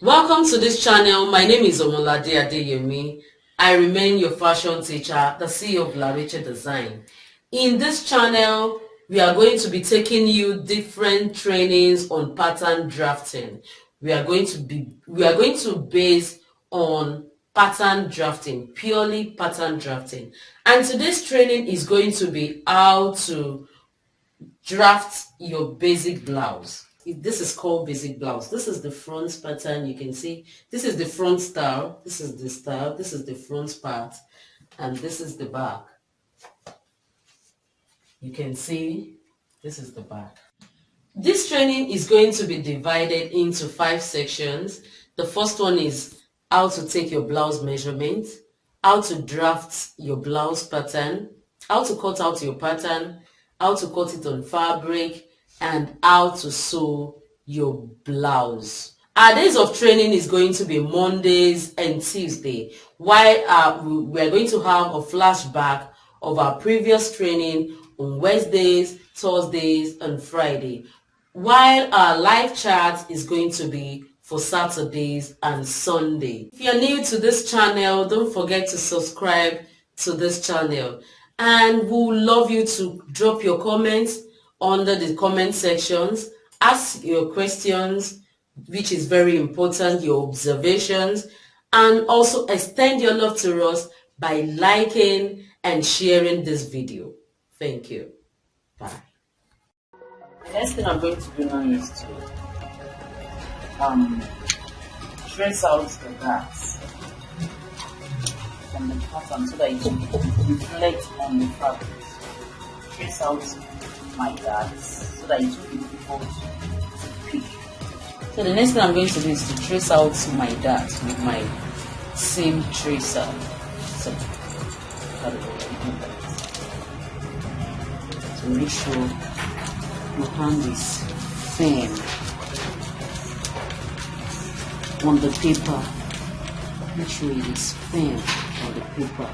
Welcome to this channel. My name is Omolade Adeyemi. I remain your fashion teacher, the CEO of Blouse Design. In this channel, we are going to be taking you different trainings on pattern drafting. We are going to base on pattern drafting, purely pattern drafting. And today's training is going to be how to draft your basic blouse. This is called basic blouse. This is the front pattern. You can see this is the front style, this is the style, this is the front part, and this is the back. You can see this is the back. This training is going to be divided into 5 sections. The first one is how to take your blouse measurement, how to draft your blouse pattern, how to cut out your pattern, how to cut it on fabric, and how to sew your blouse. Our days of training is going to be Mondays and Tuesday, while we are going to have a flashback of our previous training on Wednesdays, Thursdays, and Friday, while our live chat is going to be for Saturdays and Sunday. If you're new to this channel, don't forget to subscribe to this channel, and we would love you to drop your comments under the comment sections. Ask your questions, which is very important, your observations, and also extend your love to us by liking and sharing this video. Thank you. Bye. The next thing I'm going to do now is to trace out the gaps from the pattern so that it will reflect on the fabric. Trace out my gaps so that it will be difficult to pick. So the next thing I'm going to do is to trace out my darts with my seam tracer. So to make sure your hand is firm on the paper. Make sure it is firm on the paper.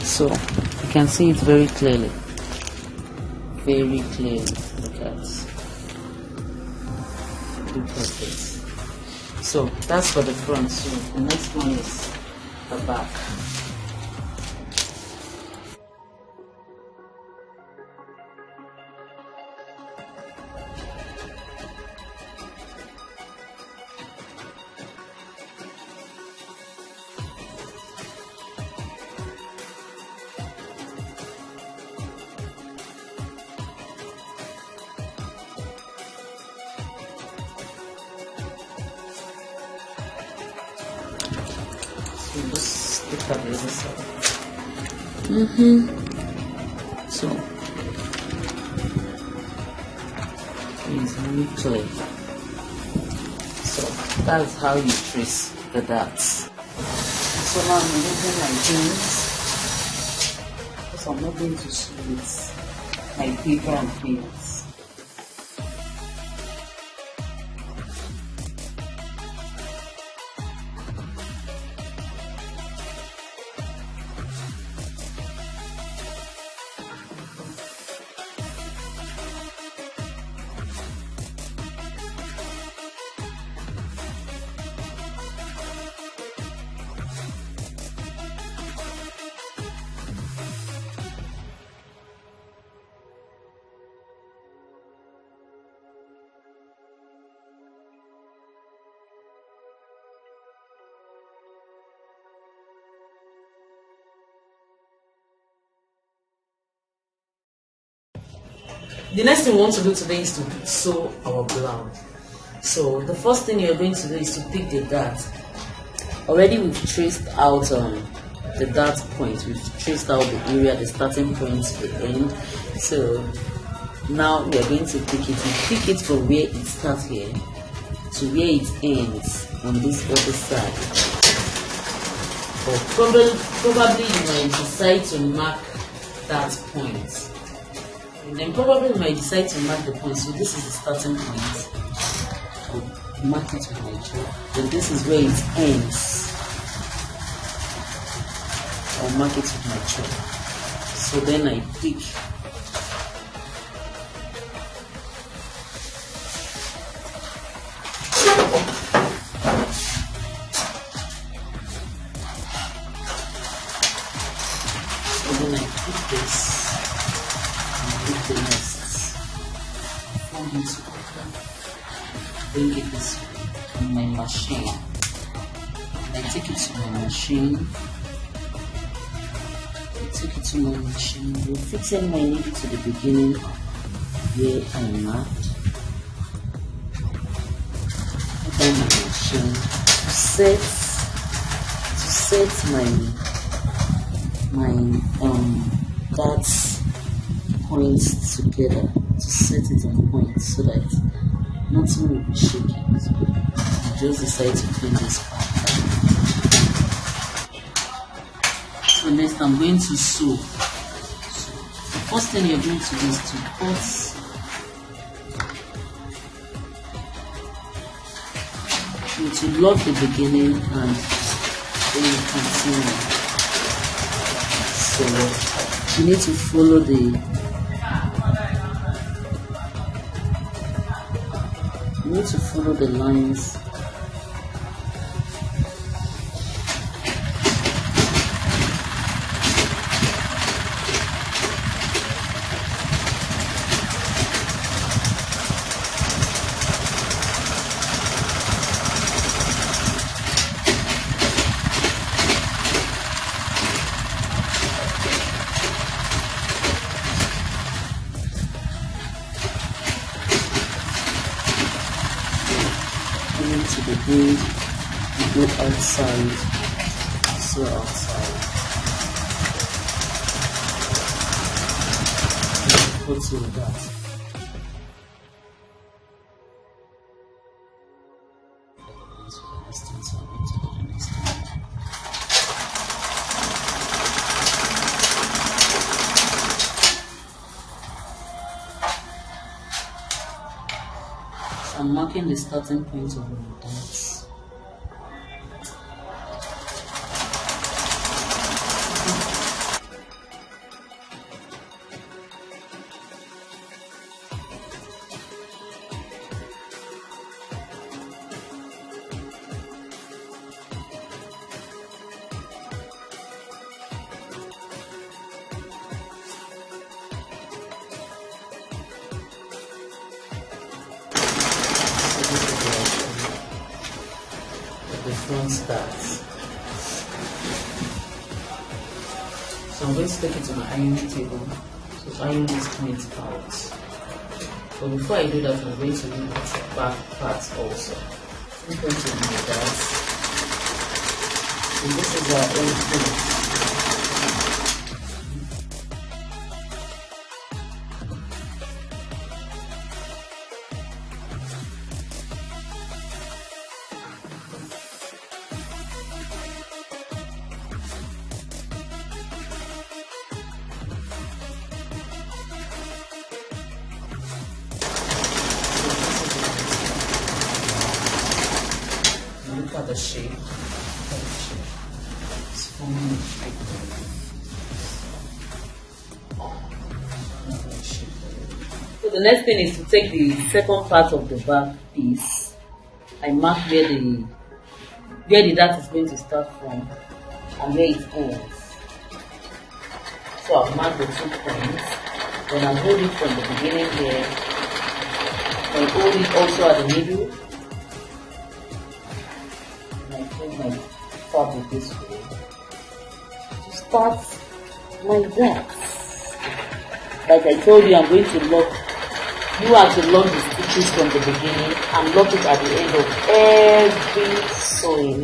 So you can see it very clearly. Very clearly. Look at this. So that's for the front. So the next one is the back. Just look at the other side. So it's very clear. So that's how you trace the dots. So now I'm using my jeans because I'm not going to sew with my paper and pins. The next thing we want to do today is to sew our blouse. So the first thing you're going to do is to pick the dart. Already we've traced out the dart point. We've traced out the area, the starting point to the end. So now we are going to pick it. We pick it from where it starts here to where it ends on this other side. Or probably you might decide to mark that point. And then probably you might decide to mark the point. So this is the starting point. I'll mark it with my chalk. Then this is where it ends. I'll mark it with my chalk. So then I pick this and put the nests, fold it together, bring it this way on my machine, and I take it to my machine. We'll fix in my needle to the beginning where I marked. Put on my machine to set my that points together, to set it on point so that nothing will be shaking. So I just decide to pin this part. So next I'm going to sew. So the first thing you're going to do is to cut to lock the beginning and then you continue. So you need to follow the lines. To the braid, you go outside, so outside, put all that. I'm marking the starting point of my dots. The front starts. So I'm going to take it to my ironing table to iron this point out. But before I do that, I'm going to do the back part also. I'm going to do that. And this is our own point. Look at the shape. It's forming a shape. So the next thing is to take the second part of the back piece. I mark where the dart is going to start from and where it ends. So I've marked the 2 points. Then I'll hold it from the beginning here. I hold it also at the middle. My fabric this way to start like that. Like I told you, I'm going to lock. You have to lock the stitches from the beginning and lock it at the end of every sewing.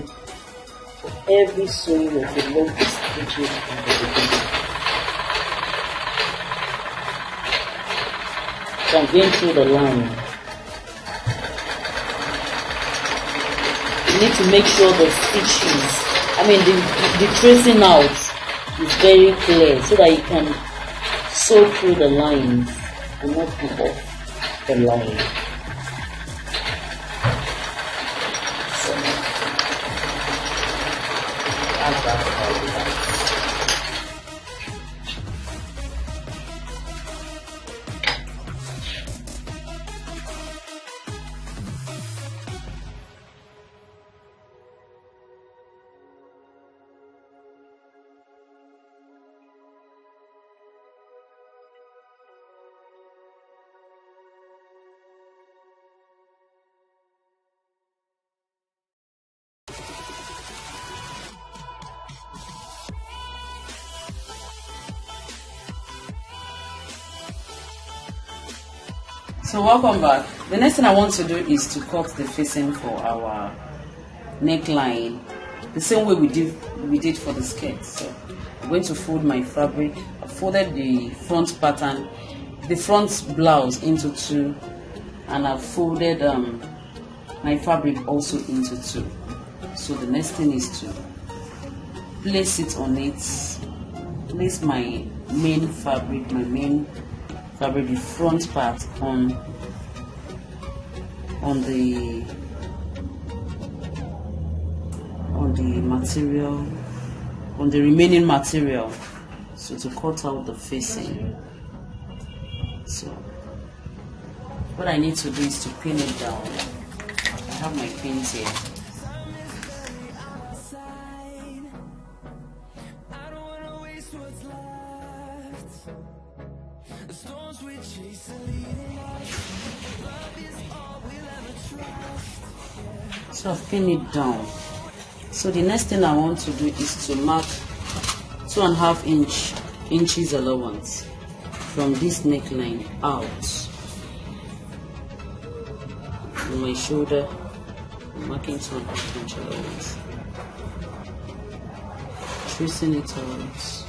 For every sewing, you have to lock the stitches from the beginning. So I'm going through the line. You need to make sure the stitches, the tracing out is very clear so that you can sew through the lines and not pull off the line. So, add that powder. So welcome back. The next thing I want to do is to cut the facing for our neckline the same way we did for the skirt. So I'm going to fold my fabric. I folded the front pattern, the front blouse into two, and I've folded my fabric also into two. So the next thing is to place it on it, place my main fabric, the front part on the material, on the remaining material, so to cut out the facing. So what I need to do is to pin it down. I have my pins here. So I've pinned it down. So the next thing I want to do is to mark 2.5 inches allowance from this neckline out. On my shoulder, I'm marking 2.5 inch allowance. Tracing it out.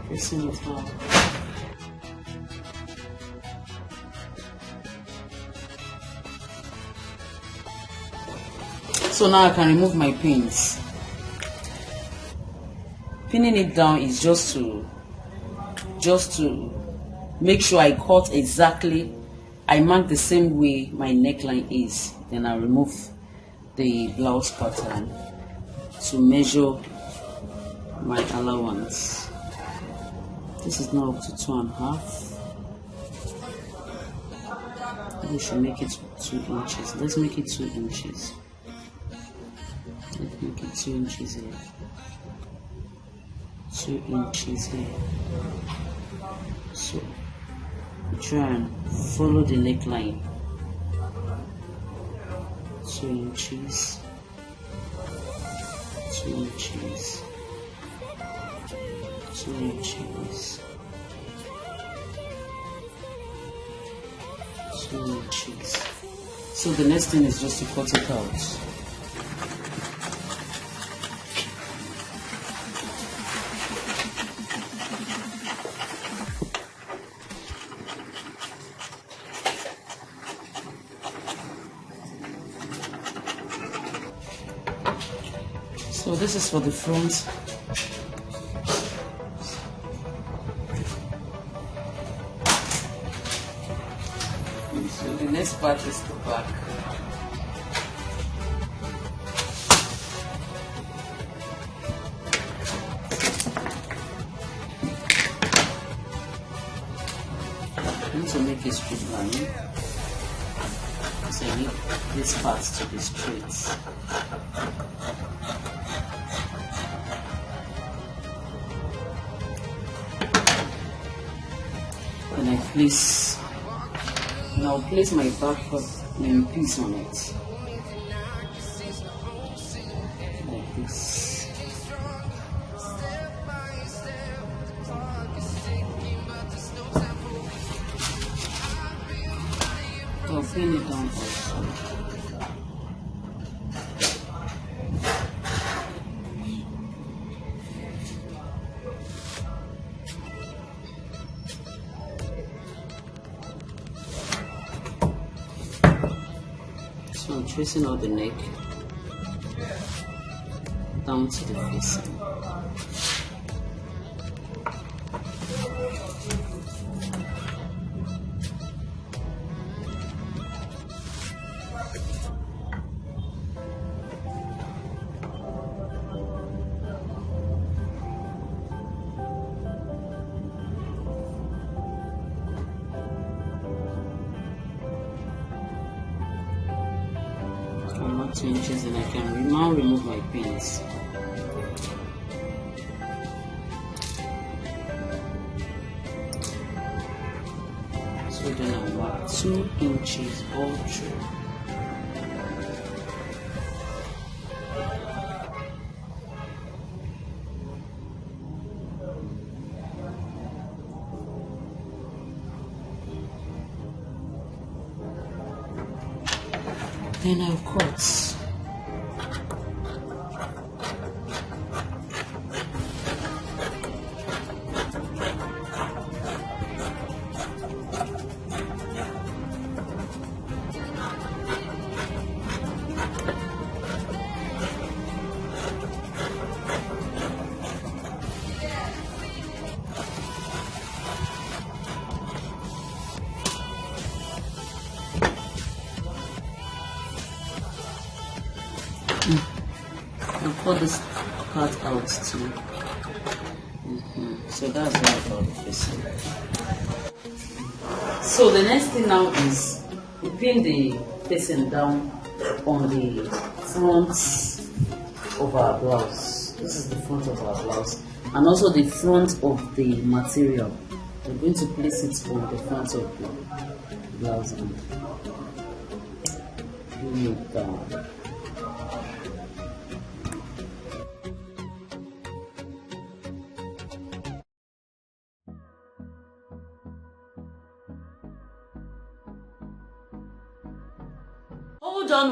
Tracing it out. So now I can remove my pins. Pinning it down is just to make sure I cut exactly, I mark the same way my neckline is. Then I remove the blouse pattern to measure my allowance. This is now up to 2.5. We should make it 2 inches. Let's make it 2 inches. Let's make it 2 inches here. 2 inches here. So try and follow the neckline. 2 inches. 2 inches. 2 inches. 2 inches. So the next thing is just to cut it out. So this is for the front. So the next part is the back. I need to make a straight line. So I need this part to be straight. And I place, now place my back piece on it, like this. I'll pin it down also. So I'm tracing out the neck. down to the facing. I'm not 2 inches and I can now remove my pins. So then I mark 2 inches all through. Then I'll cut. I'll cut this part out too. So that's all about the facing. So the next thing now is we pin the facing down on the front of our blouse. This is the front of our blouse, and also the front of the material. We're going to place it on the front of the blouse and bring it down.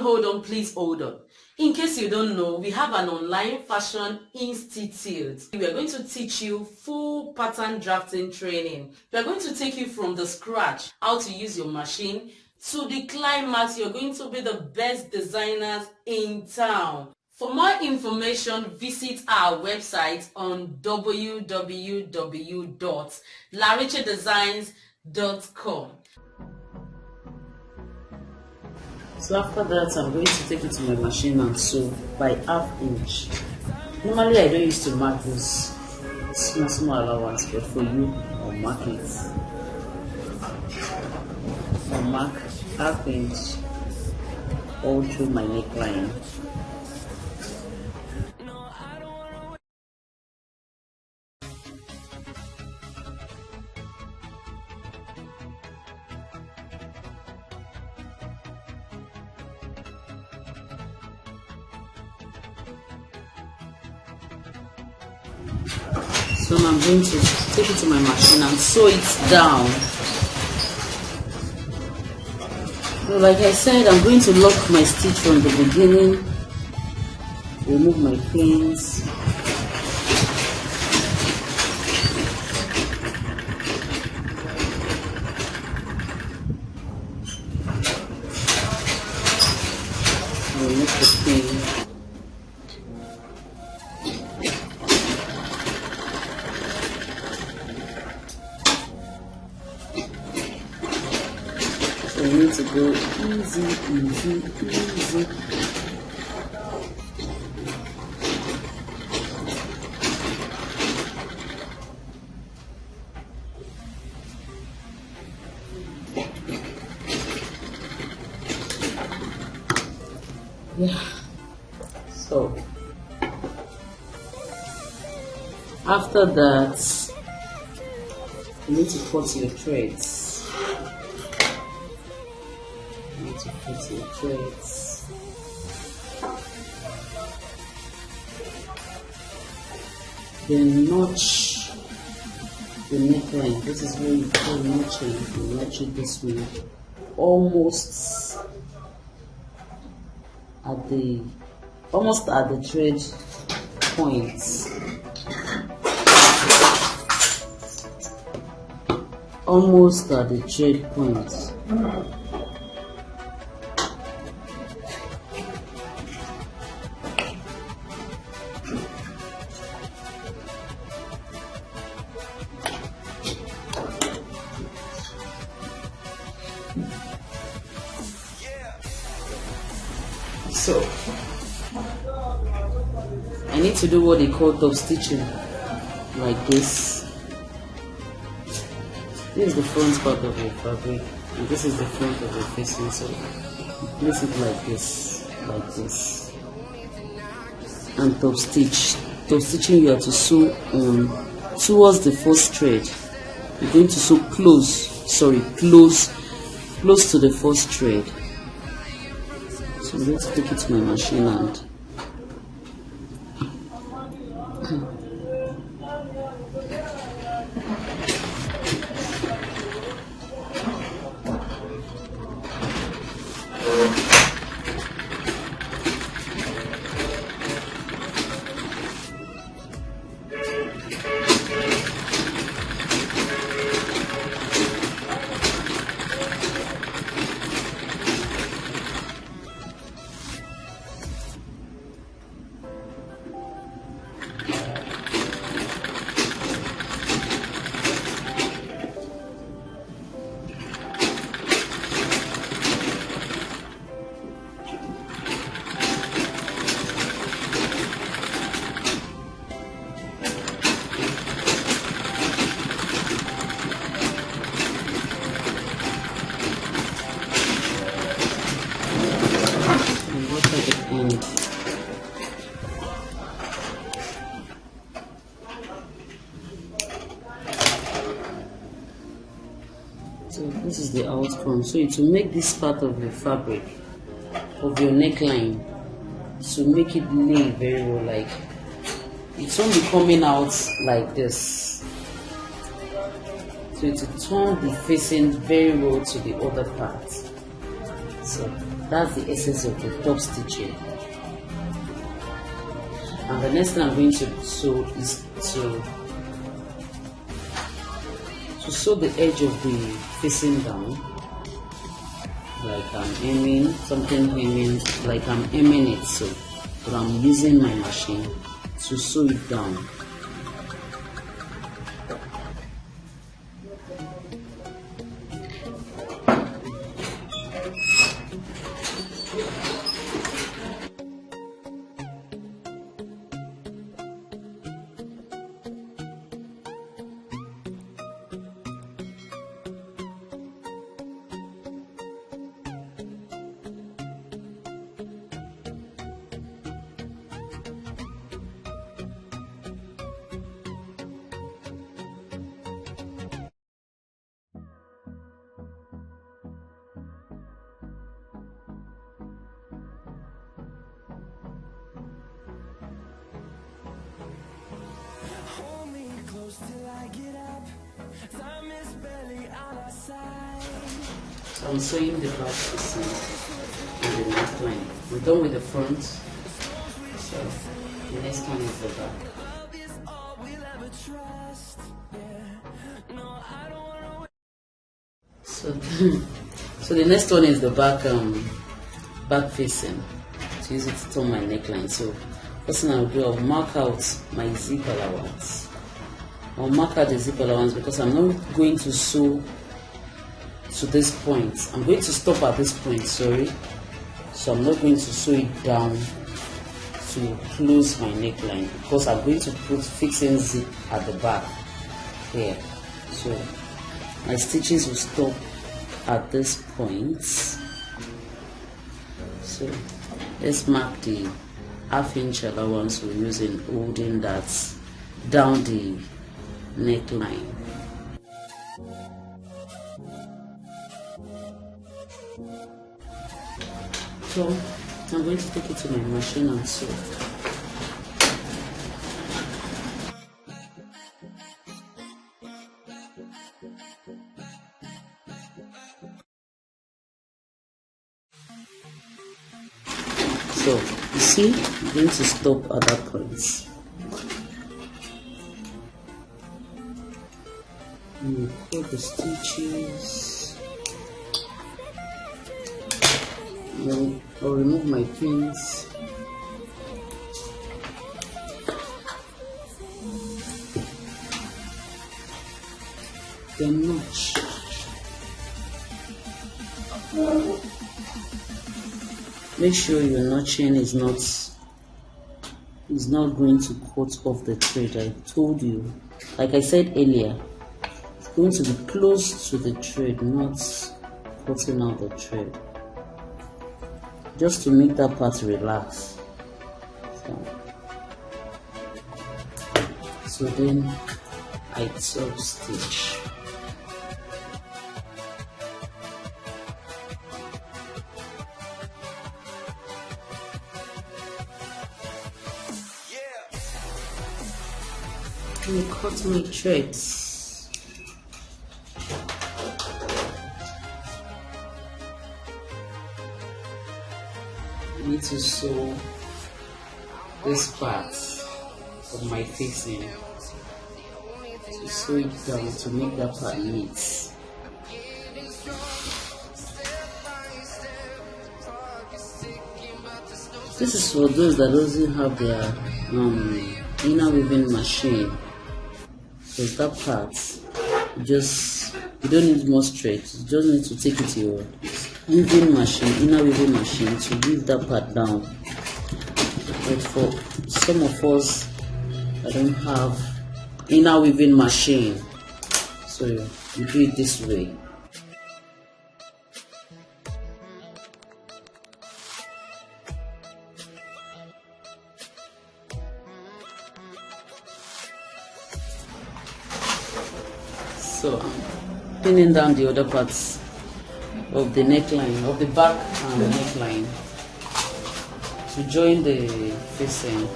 Hold on, please hold on. In case you don't know, we have an online fashion institute. We are going to teach you full pattern drafting training. We are going to take you from the scratch, how to use your machine, to the climax. You're going to be the best designers in town. For more information, visit our website on www.larichedesigns.com. So after that, I'm going to take it to my machine and sew by 1/2 inch. Normally, I don't used to mark this small allowance, but for you, I'll mark it. I'll mark 1/2 inch all through my neckline. So I'm going to take it to my machine and sew it down. So like I said, I'm going to lock my stitch from the beginning, remove my pins. Remove the pin. You need to go easy. Yeah. So after that, you need to cut your threads. To put your threads. Then notch the neckline. This is where you put notching. You notch it this way, almost at the thread points. Almost at the thread points. So I need to do what they call top stitching, like this. This is the front part of the fabric, and this is the front of the facing. So place it like this, and top stitch. Top stitching, you have to sew towards the first thread. You're going to sew close to the first thread. So I'm going to take it to my machine and so this is the outcome. So it will make this part of the fabric of your neckline to make it lay very well, like it won't be coming out like this. So it will turn the facing very well to the other part. So that's the essence of the top stitching. And the next thing I'm going to sew is to sew the edge of the facing down, like I'm aiming like I'm aiming it. So but I'm using my machine to sew it down. Till I get up, time is barely on our side. So I'm sewing the back facing and the neckline. We're done with the front, so the next one is the back. Love is all we'll ever trust. Yeah, no, I don't wanna. So the next one is the back facing. To use it to turn my neckline. So first thing I'll do, I'll mark out my zip allowance. I'll mark out the zip allowance because I'm not going to sew to this point. I'm going to stop at this point, sorry. So I'm not going to sew it down to close my neckline because I'm going to put fixing zip at the back here. So my stitches will stop at this point. So let's mark the half-inch allowance we're using, holding that down the neckline. So I'm going to take it to my machine and sew. So you see, I'm going to stop at that point. Put the stitches. Then I'll remove my pins. Then notch. Make sure your notching is not going to cut off the thread. I told you, like I said earlier, it's going to be close to the thread, not cutting out the thread, just to make that part relax. So then I top stitch. And cut my threads. I need to sew this part of my facing, to sew it down to make that part neat. This is for those that doesn't have their inner weaving machine, because that part you don't need more thread. You just need to take it to your weaving machine, inner weaving machine, to weave that part down. But for some of us that don't have inner weaving machine, so you do it this way. So I'm pinning down the other parts of the neckline, of the back and the neckline, to join the facing.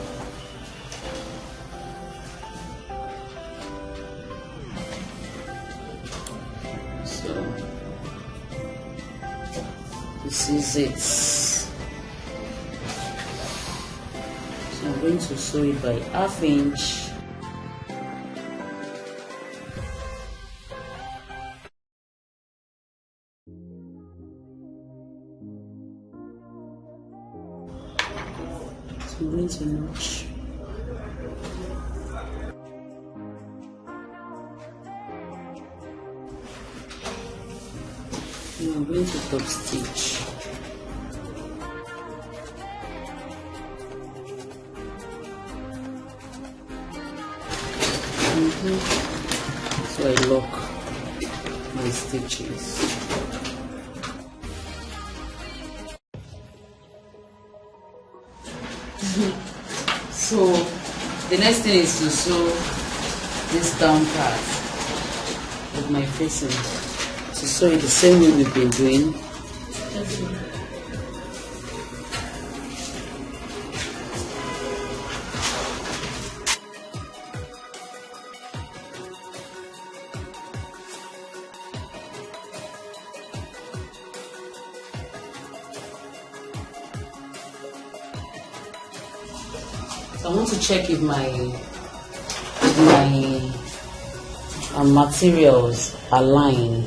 So this is it. So I'm going to sew it by 1/2 inch. I'm going to notch. Now I'm going to top stitch. So I lock my stitches. So the next thing is to sew this down part with my facing. To sew it the same way we've been doing. I want to check if my materials align.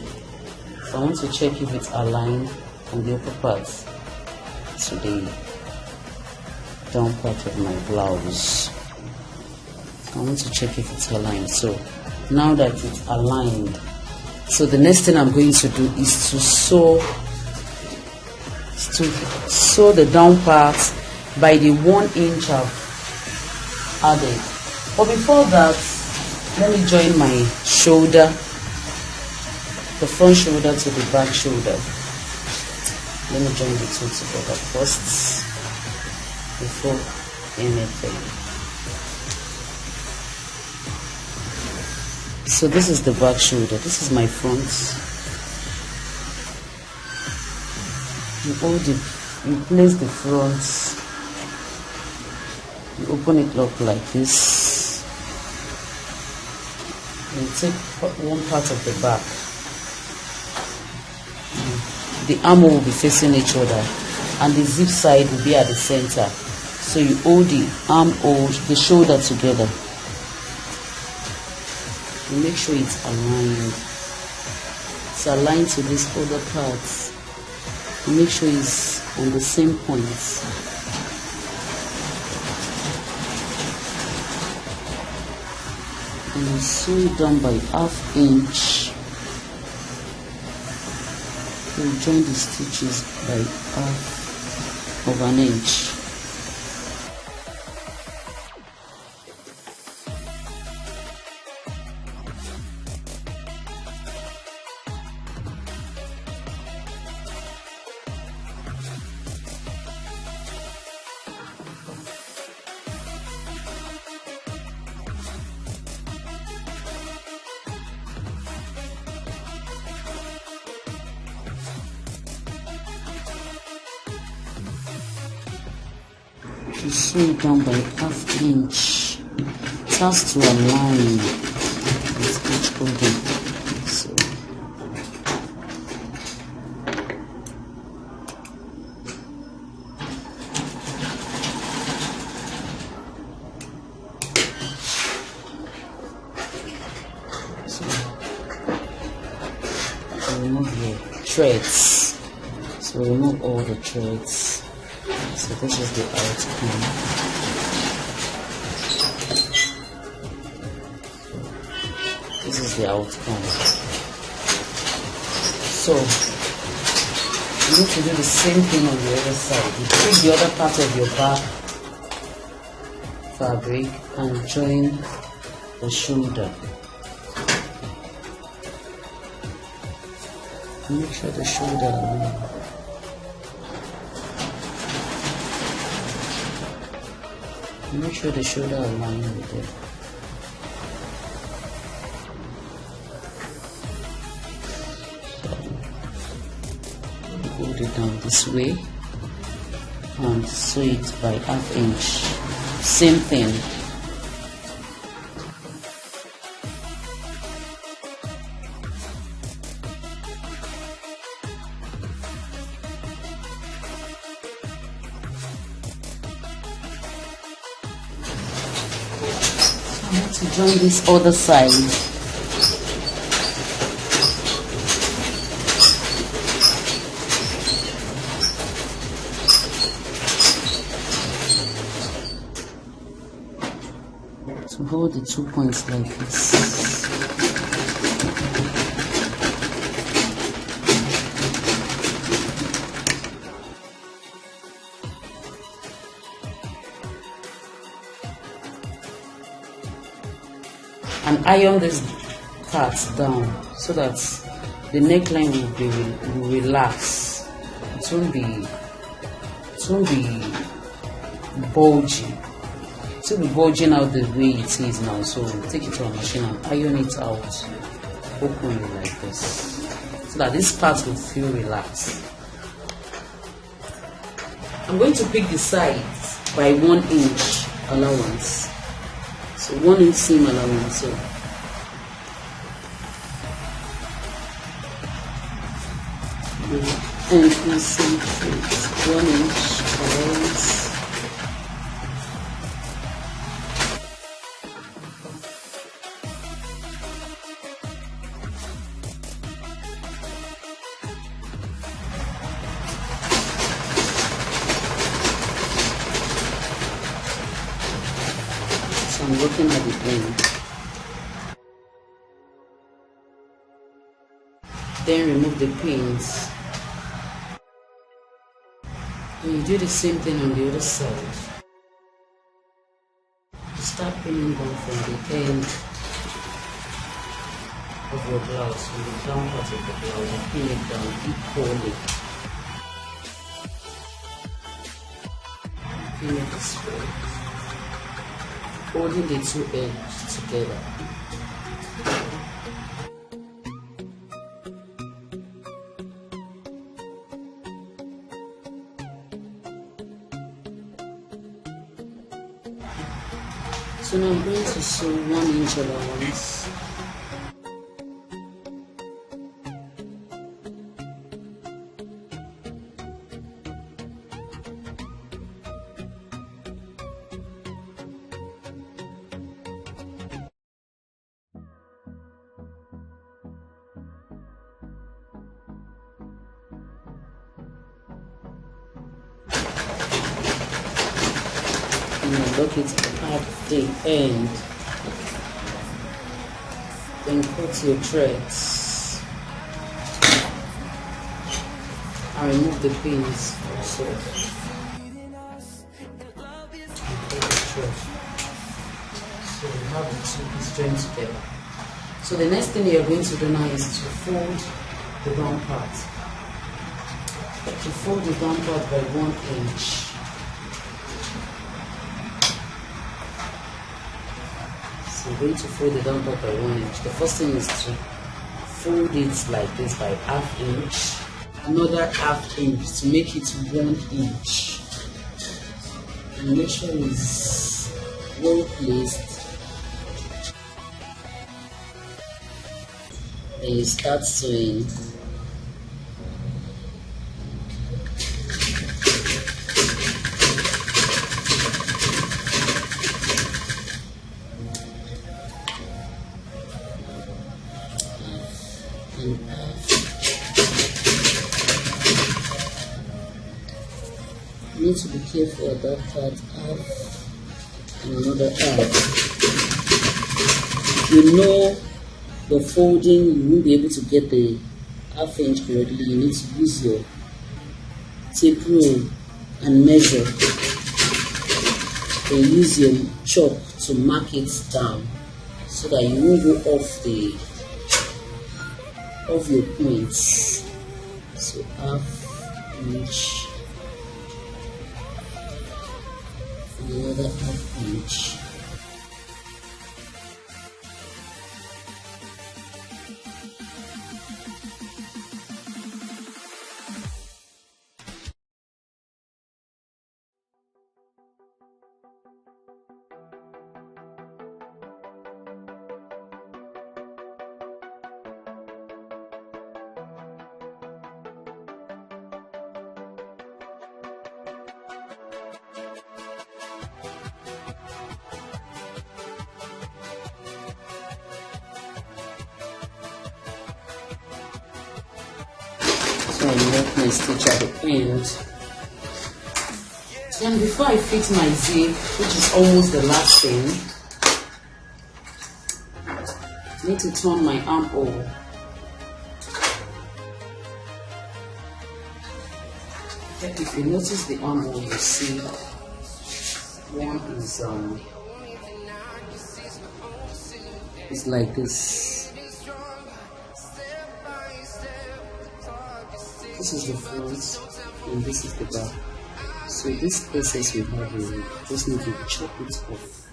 So I want to check if it's aligned on the upper parts to the down part of my blouse. I want to check if it's aligned. So now that it's aligned, so the next thing I'm going to do is to sew the down part by the 1 inch I've added. But before that, let me join my shoulder, the front shoulder to the back shoulder. Let me join the two together first before anything. So this is the back shoulder, this is my front. You place the front, you open it up like this, and take one part of the back. The armhole will be facing each other and the zip side will be at the center. So you hold the armhole, the shoulder together. You make sure it's aligned. It's aligned to these other parts. You make sure it's on the same points. And you sew it down by 1/2 inch. So you join the stitches by half of an inch. You sew it down by half inch. It has to align with each other. So remove your threads. So remove all the threads. So this is the outcome. This is the outcome. So you need to do the same thing on the other side. You take the other part of your back fabric and join the shoulder. Make sure the shoulder aligns. Make sure the shoulder aligns with it. So, hold it down this way and sew it by half inch. Same thing. To join this other side. So hold the 2 points like this. And iron this part down so that the neckline will relax. It won't be bulging. It will be bulging out the way it is now. So take it to a machine and iron it out openly like this, so that this part will feel relaxed. I'm going to pick the sides by 1 inch allowance. So 1 inch seam allowance. So and concentrate 1 inch allowance. I'm looking at the end. Then remove the pins. And you do the same thing on the other side. You start pinning down from the end of your blouse, from the down part of the blouse, and pin it down equally. Pin it this way, holding the 2 ends together. So now I'm going to sew 1 inch allowance. Look it at the end, then cut your threads. I remove the pins also. So we have the two pieces joined together. So the next thing you're going to do now is to fold the down part. To fold the down part by 1 inch. So we're going to fold the down part by 1 inch. The first thing is to fold it like this by ½ inch. Another ½ inch to make it 1 inch. And make sure it's well placed. Then you start sewing. And you need to be careful of that part, half and another half. If you know the folding, you won't be able to get the ½ inch correctly. You need to use your tape rule and measure. Then use your chalk to mark it down so that you won't go off your points. So ½ inch and another ½ inch. So I make my stitch at the end. Then before I fit my zip, which is almost the last thing, I need to turn my armhole. If you notice the armhole, you see one is like this. This is the front and this is the back. So this process we have here, we just need to chop it off.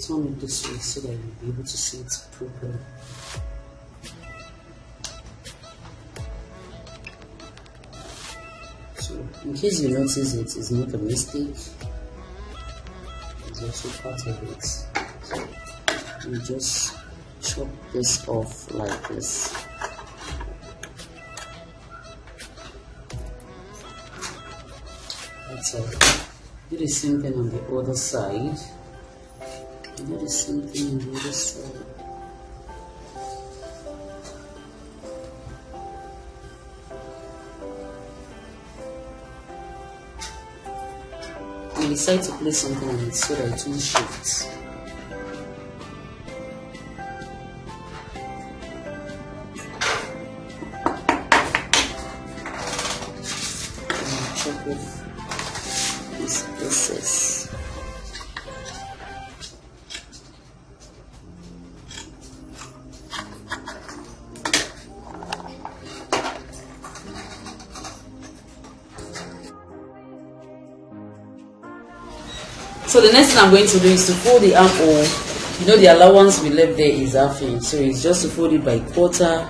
Turn it this way so that you'll be able to see it properly. So in case you notice it's not a mistake, it's also part of it. So you just chop this off like this. That's all. Do the same thing on the other side. Do the same thing on the other side. And decide to place something on it so that it won't shift. Chop off this process. So the next thing I'm going to do is to fold the armhole. You know the allowance we left there is ½ inch, so it's just to fold it by quarter,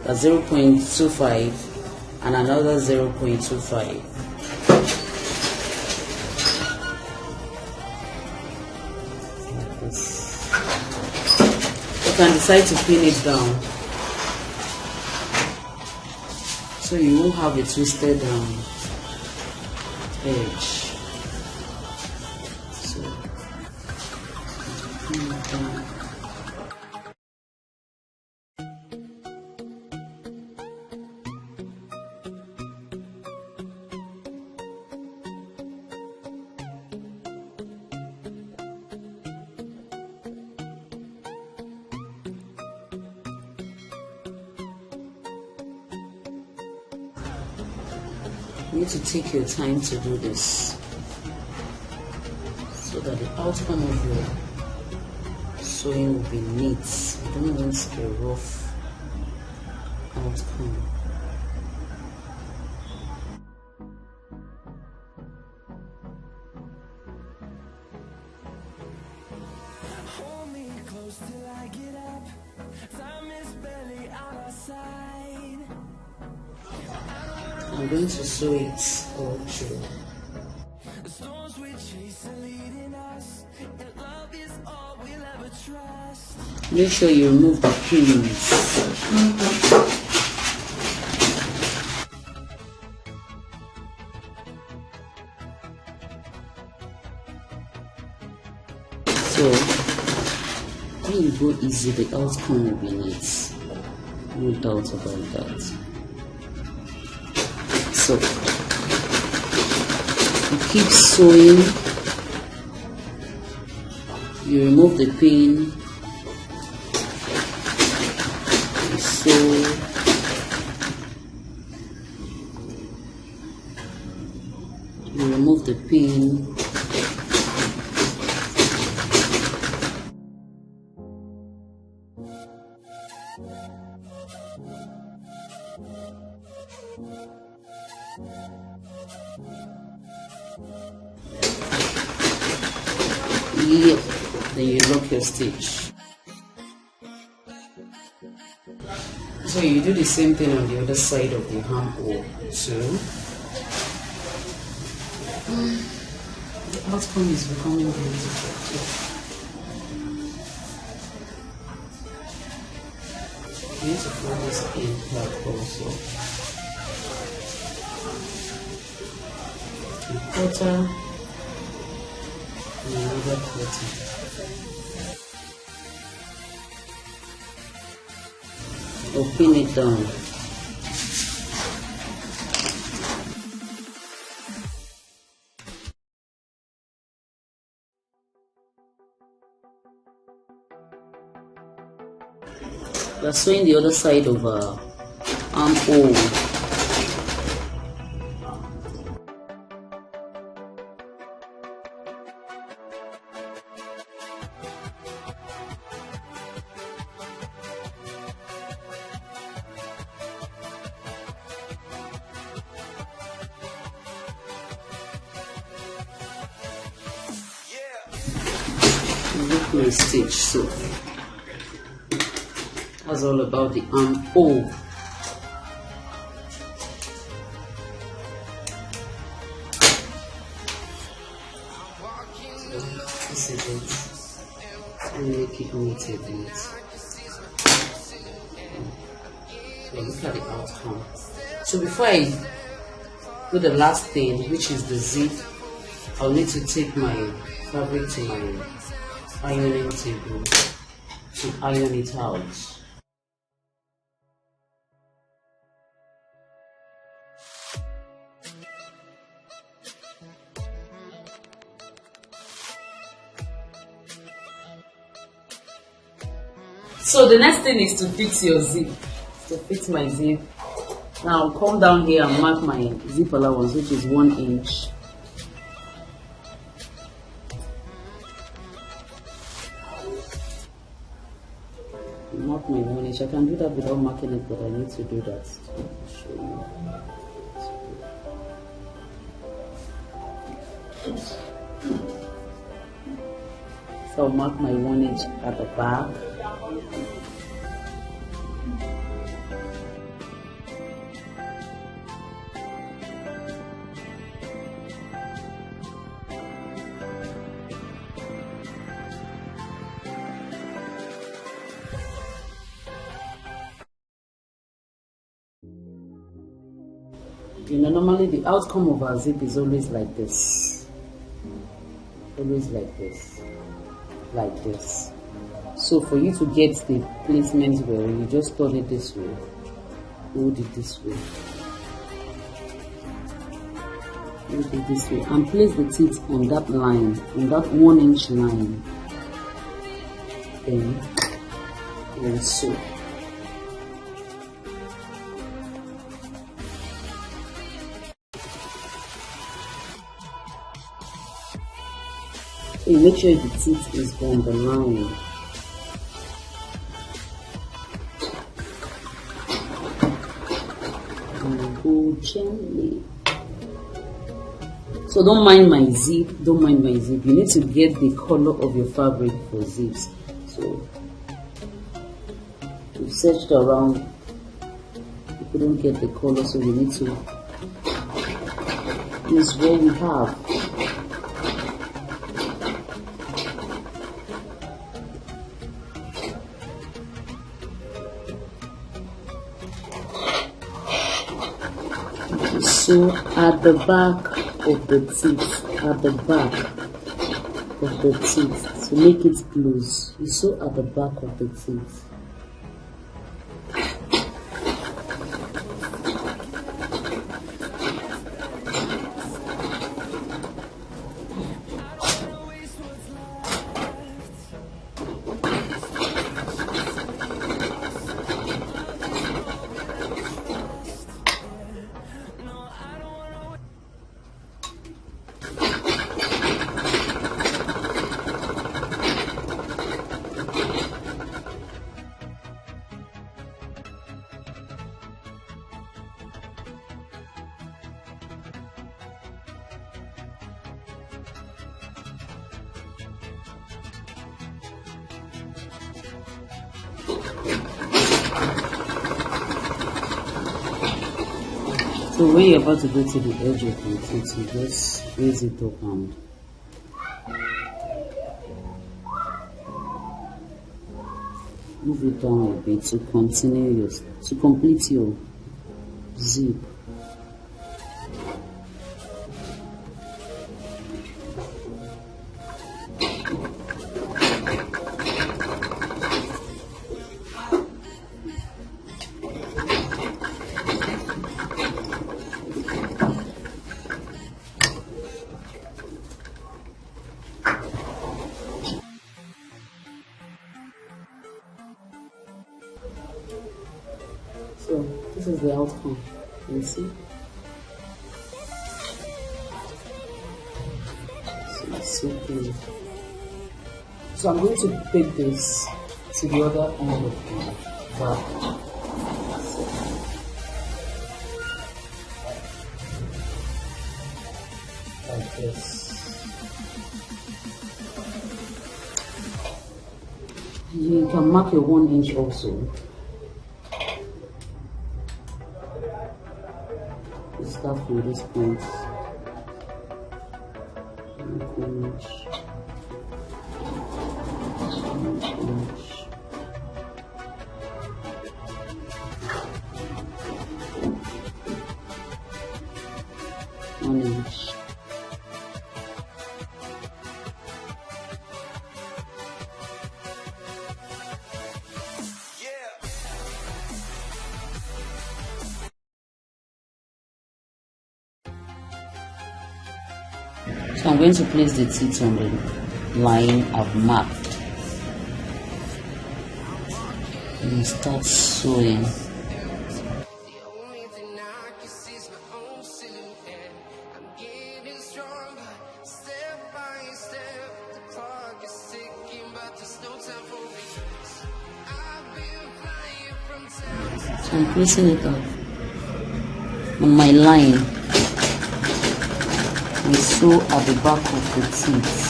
that's 0.25, and another 0.25. Like this. You can decide to pin it down, so you won't have a twisted edge. You need to take your time to do this so that the outcome of your sewing will be neat. You don't want a rough outcome. Hold me close till I get up. Time is barely on our side. I'm going to sew it all through. The storms we chase are leading us, and love is all we'll ever trust. Make sure you remove the pins. So when you go easy, the outcome will be neat. No doubt about that. So you keep sewing. You remove the pin. You sew. You remove the pin. Yep. Then you lock your stitch. So you do the same thing on the other side of the armhole too. The outcome is becoming beautiful too. You need to fold this in back also. A quarter and another quarter. Or pin it down. We're sewing the other side of our armhole. Look my stitch, so that's all about the armhole. This is it. So make it neat a bit. So look at the outcome. So before I do the last thing, which is the zip, I'll need to take my fabric to my ironing table to iron it out. So the next thing is to fix your zip. To fix my zip. Now I'll come down here and mark my zip allowance, which is 1 inch. Mark my 1 inch. I can do that without marking it, but I need to do that to show you. So I'll mark my 1 inch at the back. You know, normally the outcome of our zip is always like this. Always like this. Like this. So for you to get the placement where you just turn it this way. Hold it this way. Hold it this way. And place the teeth on that line. On that 1 inch line. Then sew. So you make sure the teeth is on the line. And go gently. So don't mind my zip, don't mind my zip. You need to get the color of your fabric for zips. So we've searched around, we couldn't get the color, so we need to use what we have. So at the back of the teeth, at the back of the teeth, to make it close, you sew at the back of the teeth. So when you're about to go to the edge of your teeth, you just raise it up and move it down a bit to complete your zip. So this is the outcome. You see? So it's so pretty. So I'm going to take this to the other end of the back. Like this. You can mark your 1 inch also. Start from this point. 1 inch. 1 inch. So I'm going to place the teeth on the line I've marked and start sewing. So I'm placing it on my line. We sew at the back of the teeth.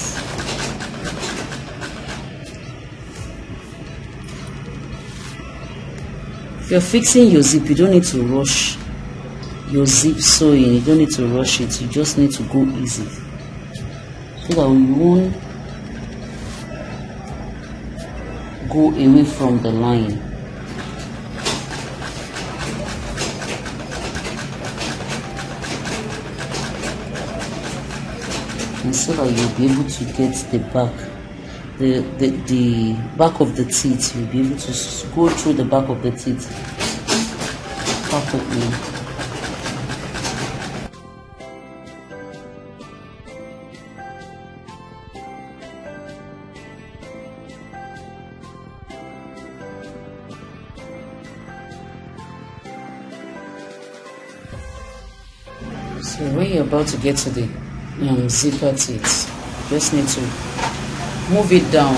If you're fixing your zip, you don't need to rush your zip sewing. You don't need to rush it. You just need to go easy so that we won't go away from the line. And so that you'll be able to get the back, the back of the teeth. You'll be able to go through the back of the teeth perfectly. So when you're about to get to the zipper teeth, you just need to move it down.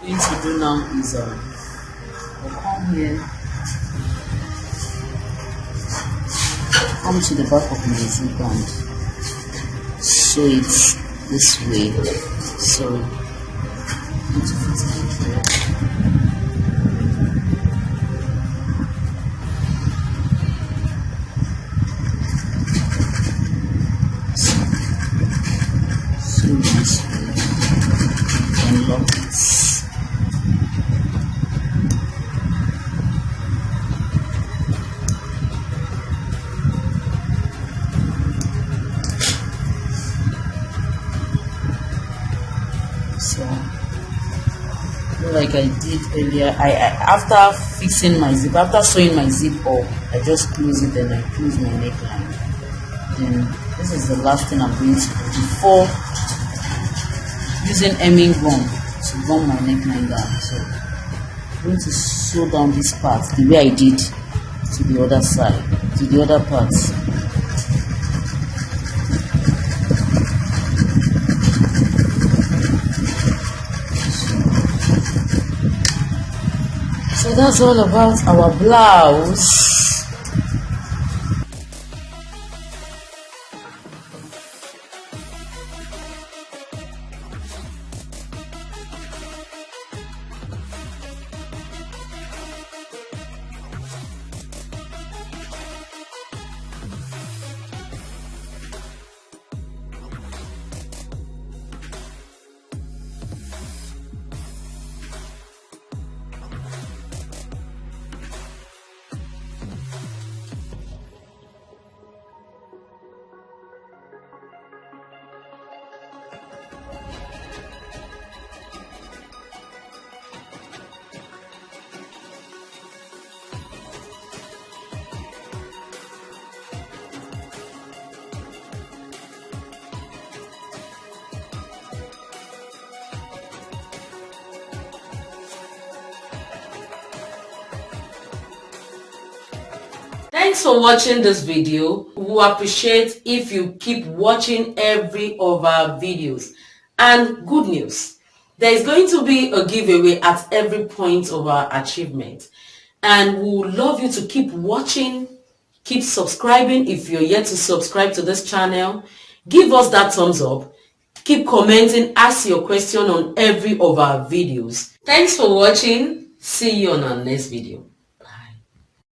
What I'm going to do now is I'll come here, come to the back of my zip band, sew it this way. So this way and lock it. So like I did earlier, I after fixing my zip, after sewing my zip up, I just close it and I close my neckline. Then this is the last thing I'm going to do before using hemming gum to gum my neckline down. So I'm going to sew down this part the way I did to the other side, to the other parts. So that's all about our blouse. Thanks for watching this video. We appreciate if you keep watching every of our videos. And good news, there is going to be a giveaway at every point of our achievement. And we would love you to keep watching, keep subscribing if you're yet to subscribe to this channel. Give us that thumbs up. Keep commenting, ask your question on every of our videos. Thanks for watching. See you on our next video.